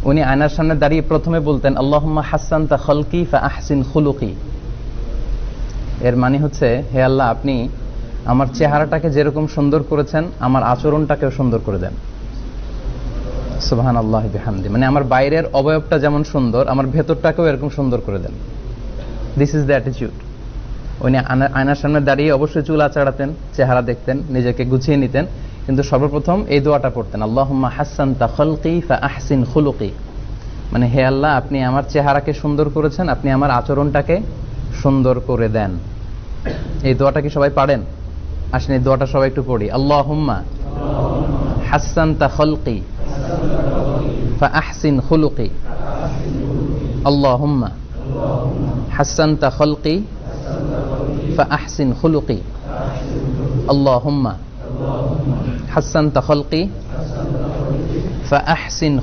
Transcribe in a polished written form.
উনি আয়নার সামনে দাঁড়িয়ে প্রথমে বলতেন আল্লাহুম্মা হাসসানতা খালকি ফাআহসিন খুলুকি। এর মানে হচ্ছে, হে আল্লাহ, আপনি আমার চেহারাটাকে যেরকম সুন্দর করেছেন আমার আচরণটাকেও সুন্দর করে দেন। সুবহানাল্লাহি বিহামদি, মানে আমার বাইরের অবয়বটা যেমন সুন্দর আমার ভেতরটাকেও এরকম সুন্দর করে দেন। This is the attitude. উনি আয়নার সামনে দাঁড়িয়ে অবশ্যই চুল আঁচড়াতেন, চেহারা দেখতেন, নিজেকে গুছিয়ে নিতেন, কিন্তু সর্বপ্রথম এই দোয়াটা পড়তেন আল্লাহুম্মা হাসসানতা খালকি ফাআহসিন খুলুকি, মানে হে আল্লাহ, আপনি আমার চেহারাকে সুন্দর করেছেন, আপনি আমার আচরণটাকে সুন্দর করে দেন। এই দোয়াটা কি সবাই পারেন? আসেন এই দোয়াটা সবাই একটু পড়ি। আল্লাহুম্মা হাসসানতা খালকি ফাআহসিন খুলুকি, আল্লাহুম্মা হাসসানতা খালকি ফাআহসিন খুলুকি, আল্লাহুম্মা হাসসানতা খালকি ফাআহসিন